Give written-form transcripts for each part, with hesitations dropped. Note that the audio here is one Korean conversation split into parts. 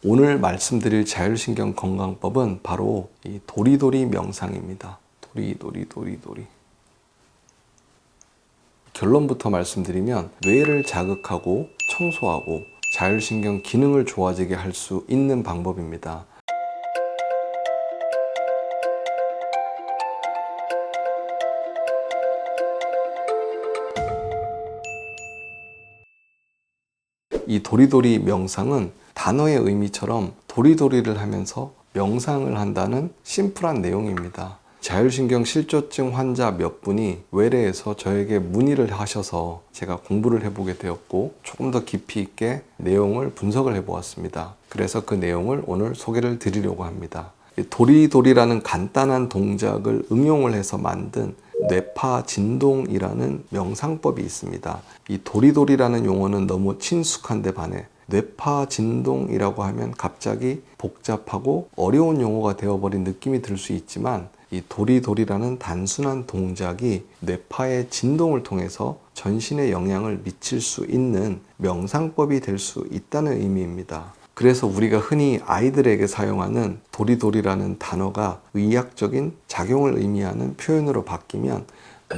오늘 말씀드릴 자율신경 건강법은 바로 이 도리도리 명상입니다. 도리도리. 결론부터 말씀드리면 뇌를 자극하고 청소하고 자율신경 기능을 좋아지게 할 수 있는 방법입니다. 이 도리도리 명상은 단어의 의미처럼 도리도리를 하면서 명상을 한다는 심플한 내용입니다. 자율신경 실조증 환자 몇 분이 외래에서 저에게 문의를 하셔서 제가 공부를 해보게 되었고 조금 더 깊이 있게 내용을 분석을 해보았습니다. 그래서 그 내용을 오늘 소개를 드리려고 합니다. 도리도리라는 간단한 동작을 응용을 해서 만든 뇌파 진동이라는 명상법이 있습니다. 이 도리도리라는 용어는 너무 친숙한데 반해 뇌파 진동이라고 하면 갑자기 복잡하고 어려운 용어가 되어버린 느낌이 들 수 있지만 이 도리도리라는 단순한 동작이 뇌파의 진동을 통해서 전신에 영향을 미칠 수 있는 명상법이 될 수 있다는 의미입니다. 그래서 우리가 흔히 아이들에게 사용하는 도리도리라는 단어가 의학적인 작용을 의미하는 표현으로 바뀌면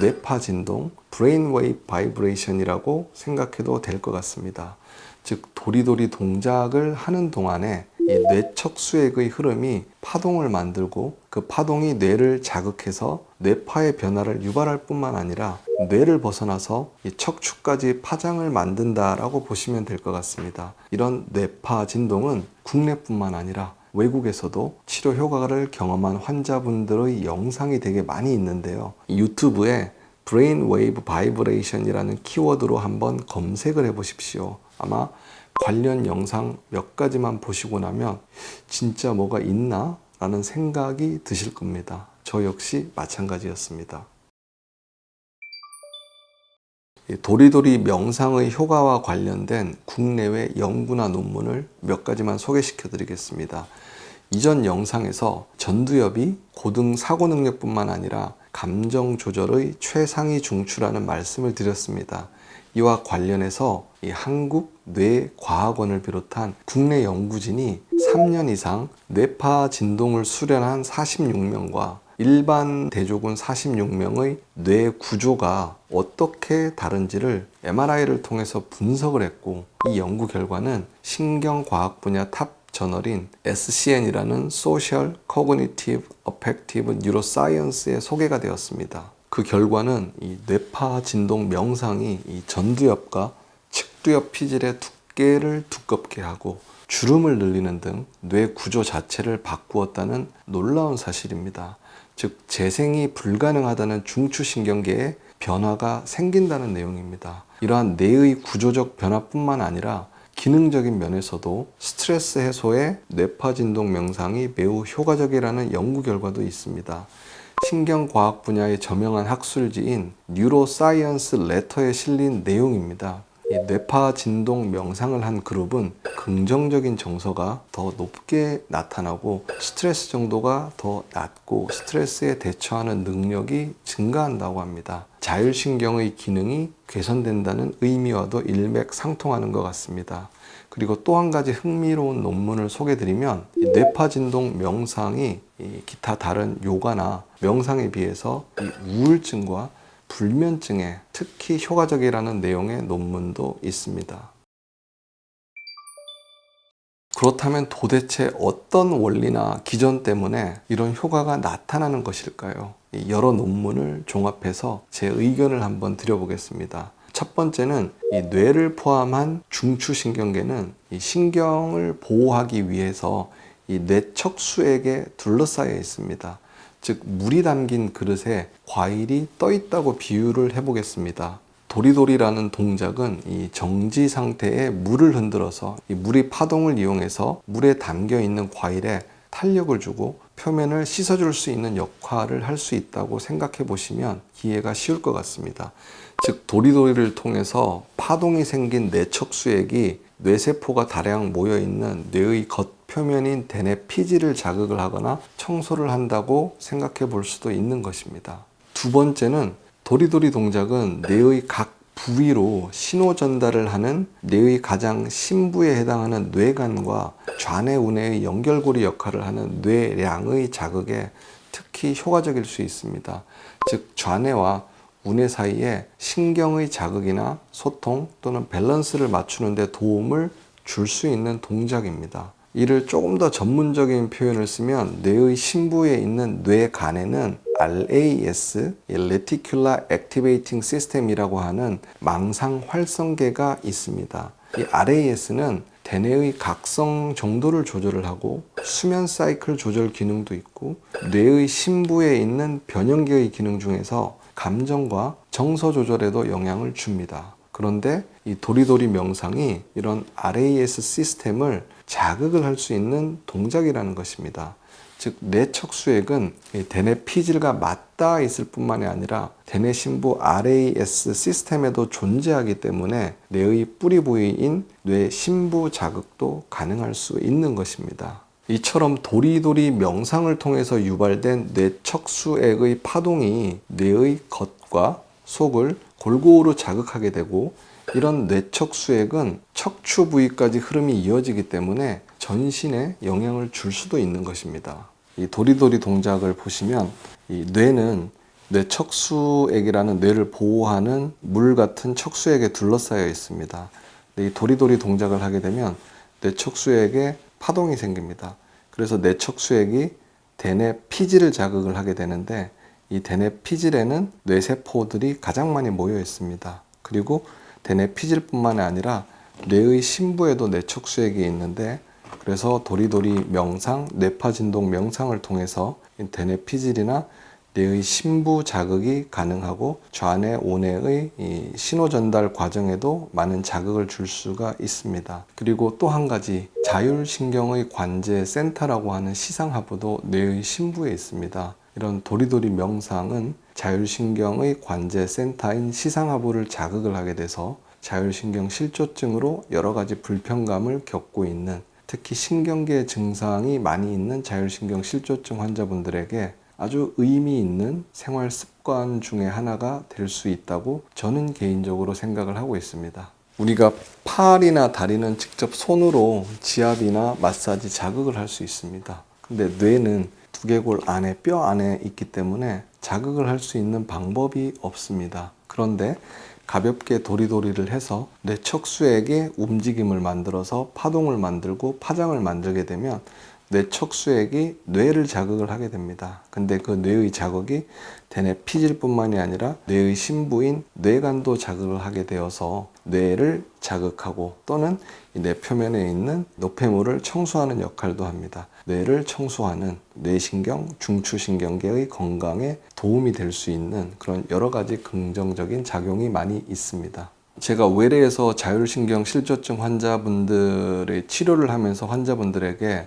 뇌파 진동, brainwave vibration이라고 생각해도 될 것 같습니다. 즉 도리도리 동작을 하는 동안에 이 뇌척수액의 흐름이 파동을 만들고 그 파동이 뇌를 자극해서 뇌파의 변화를 유발할 뿐만 아니라 뇌를 벗어나서 이 척추까지 파장을 만든다라고 보시면 될 것 같습니다. 이런 뇌파 진동은 국내뿐만 아니라 외국에서도 치료 효과를 경험한 환자분들의 영상이 되게 많이 있는데요. 유튜브에 brainwave vibration이라는 키워드로 한번 검색을 해 보십시오. 아마 관련 영상 몇 가지만 보시고 나면 진짜 뭐가 있나? 라는 생각이 드실 겁니다. 저 역시 마찬가지였습니다. 도리도리 명상의 효과와 관련된 국내외 연구나 논문을 몇 가지만 소개시켜 드리겠습니다. 이전 영상에서 전두엽이 고등 사고 능력뿐만 아니라 감정 조절의 최상위 중추라는 말씀을 드렸습니다. 이와 관련해서 이 한국뇌과학원을 비롯한 국내 연구진이 3년 이상 뇌파 진동을 수련한 46명과 일반 대조군 46명의 뇌 구조가 어떻게 다른지를 MRI를 통해서 분석을 했고, 이 연구 결과는 신경과학 분야 탑 저널인 SCN이라는 Social Cognitive Affective Neuroscience에 소개가 되었습니다. 그 결과는 이 뇌파 진동 명상이 이 전두엽과 측두엽 피질의 두께를 두껍게 하고 주름을 늘리는 등 뇌 구조 자체를 바꾸었다는 놀라운 사실입니다. 즉 재생이 불가능하다는 중추신경계에 변화가 생긴다는 내용입니다. 이러한 뇌의 구조적 변화뿐만 아니라 기능적인 면에서도 스트레스 해소에 뇌파 진동 명상이 매우 효과적이라는 연구 결과도 있습니다. 신경과학 분야의 저명한 학술지인 뉴로사이언스 레터에 실린 내용입니다. 이 뇌파 진동 명상을 한 그룹은 긍정적인 정서가 더 높게 나타나고 스트레스 정도가 더 낮고 스트레스에 대처하는 능력이 증가한다고 합니다. 자율신경의 기능이 개선된다는 의미와도 일맥상통하는 것 같습니다. 그리고 또 한 가지 흥미로운 논문을 소개드리면 이 뇌파 진동 명상이 이 기타 다른 요가나 명상에 비해서 이 우울증과 불면증에 특히 효과적이라는 내용의 논문도 있습니다. 그렇다면 도대체 어떤 원리나 기전 때문에 이런 효과가 나타나는 것일까요? 여러 논문을 종합해서 제 의견을 한번 드려보겠습니다. 첫 번째는 이 뇌를 포함한 중추신경계는 이 신경을 보호하기 위해서 이 뇌척수액에 둘러싸여 있습니다. 즉 물이 담긴 그릇에 과일이 떠 있다고 비유를 해보겠습니다. 도리도리라는 동작은 이 정지 상태에 물을 흔들어서 이 물이 파동을 이용해서 물에 담겨 있는 과일에 탄력을 주고 표면을 씻어줄 수 있는 역할을 할 수 있다고 생각해 보시면 이해가 쉬울 것 같습니다. 즉 도리도리를 통해서 파동이 생긴 뇌척수액이 뇌세포가 다량 모여있는 뇌의 겉표면인 대뇌 피지를 자극을 하거나 청소를 한다고 생각해 볼 수도 있는 것입니다. 두 번째는 도리도리 동작은 뇌의 각 부위로 신호 전달을 하는 뇌의 가장 심부에 해당하는 뇌관과 좌뇌 우뇌의 연결고리 역할을 하는 뇌량의 자극에 특히 효과적일 수 있습니다. 즉 좌뇌와 우뇌 사이에 신경의 자극이나 소통 또는 밸런스를 맞추는 데 도움을 줄 수 있는 동작입니다. 이를 조금 더 전문적인 표현을 쓰면 뇌의 심부에 있는 뇌간에는 RAS, Reticular Activating System이라고 하는 망상 활성계가 있습니다. 이 RAS는 대뇌의 각성 정도를 조절을 하고 수면 사이클 조절 기능도 있고 뇌의 심부에 있는 변형계의 기능 중에서 감정과 정서 조절에도 영향을 줍니다. 그런데 이 도리도리 명상이 이런 RAS 시스템을 자극을 할 수 있는 동작이라는 것입니다. 즉 뇌척수액은 대뇌 피질과 맞닿아 있을 뿐만이 아니라 대뇌 심부 RAS 시스템에도 존재하기 때문에 뇌의 뿌리 부위인 뇌 심부 자극도 가능할 수 있는 것입니다. 이처럼 도리도리 명상을 통해서 유발된 뇌척수액의 파동이 뇌의 겉과 속을 골고루 자극하게 되고 이런 뇌척수액은 척추 부위까지 흐름이 이어지기 때문에 전신에 영향을 줄 수도 있는 것입니다. 이 도리도리 동작을 보시면 이 뇌는 뇌척수액이라는 뇌를 보호하는 물 같은 척수액에 둘러싸여 있습니다. 이 도리도리 동작을 하게 되면 뇌척수액에 파동이 생깁니다. 그래서 뇌척수액이 대뇌 피질을 자극을 하게 되는데 이 대뇌 피질에는 뇌세포들이 가장 많이 모여 있습니다. 그리고 대뇌 피질뿐만 아니라 뇌의 심부에도 뇌척수액이 있는데 그래서 도리도리 명상, 뇌파진동 명상을 통해서 대뇌 피질이나 뇌의 심부 자극이 가능하고 좌뇌, 우뇌의 이 신호 전달 과정에도 많은 자극을 줄 수가 있습니다. 그리고 또 한 가지 자율신경의 관제 센터라고 하는 시상하부도 뇌의 심부에 있습니다. 이런 도리도리 명상은 자율신경의 관제 센터인 시상하부를 자극을 하게 돼서 자율신경 실조증으로 여러 가지 불편감을 겪고 있는 특히 신경계 증상이 많이 있는 자율신경 실조증 환자분들에게 아주 의미 있는 생활 습관 중에 하나가 될 수 있다고 저는 개인적으로 생각을 하고 있습니다. 우리가 팔이나 다리는 직접 손으로 지압이나 마사지 자극을 할 수 있습니다. 근데 뇌는 두개골 안에 뼈 안에 있기 때문에 자극을 할 수 있는 방법이 없습니다. 그런데 가볍게 도리도리를 해서 뇌척수액의 움직임을 만들어서 파동을 만들고 파장을 만들게 되면 뇌척수액이 뇌를 자극을 하게 됩니다. 근데 그 뇌의 자극이 대뇌 피질뿐만이 아니라 뇌의 심부인 뇌간도 자극을 하게 되어서 뇌를 자극하고 또는 이 뇌 표면에 있는 노폐물을 청소하는 역할도 합니다. 뇌를 청소하는 뇌신경, 중추신경계의 건강에 도움이 될 수 있는 그런 여러 가지 긍정적인 작용이 많이 있습니다. 제가 외래에서 자율신경 실조증 환자분들의 치료를 하면서 환자분들에게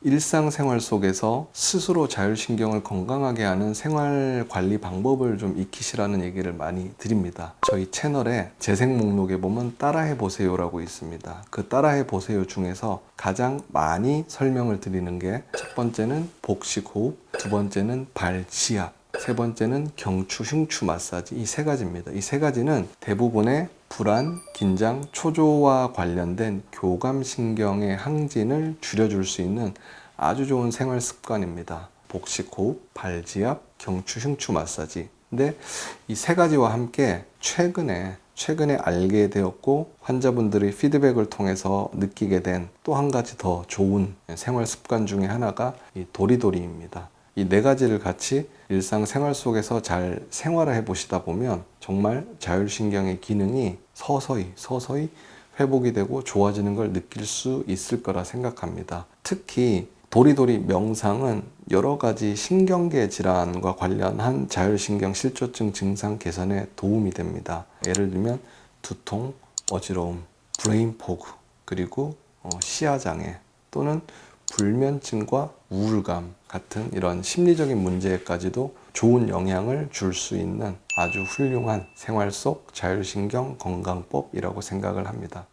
일상생활 속에서 스스로 자율신경을 건강하게 하는 생활관리 방법을 좀 익히시라는 얘기를 많이 드립니다. 저희 채널에 재생 목록에 보면 따라해보세요 라고 있습니다. 그 따라해보세요 중에서 가장 많이 설명을 드리는 게 첫 번째는 복식호흡, 두 번째는 발지압, 세 번째는 경추, 흉추 마사지, 이 세 가지입니다. 이 세 가지는 대부분의 불안, 긴장, 초조와 관련된 교감신경의 항진을 줄여줄 수 있는 아주 좋은 생활 습관입니다. 복식호흡, 발지압, 경추, 흉추 마사지. 근데 이 세 가지와 함께 최근에 알게 되었고 환자분들의 피드백을 통해서 느끼게 된 또 한 가지 더 좋은 생활 습관 중에 하나가 이 도리도리입니다. 이 네 가지를 같이 일상생활 속에서 잘 생활을 해보시다 보면 정말 자율신경의 기능이 서서히 회복이 되고 좋아지는 걸 느낄 수 있을 거라 생각합니다. 특히 도리도리 명상은 여러 가지 신경계 질환과 관련한 자율신경 실조증 증상 개선에 도움이 됩니다. 예를 들면 두통, 어지러움, 브레인 포그, 그리고 시야장애 또는 불면증과 우울감 같은 이런 심리적인 문제까지도 좋은 영향을 줄 수 있는 아주 훌륭한 생활 속 자율신경 건강법이라고 생각을 합니다.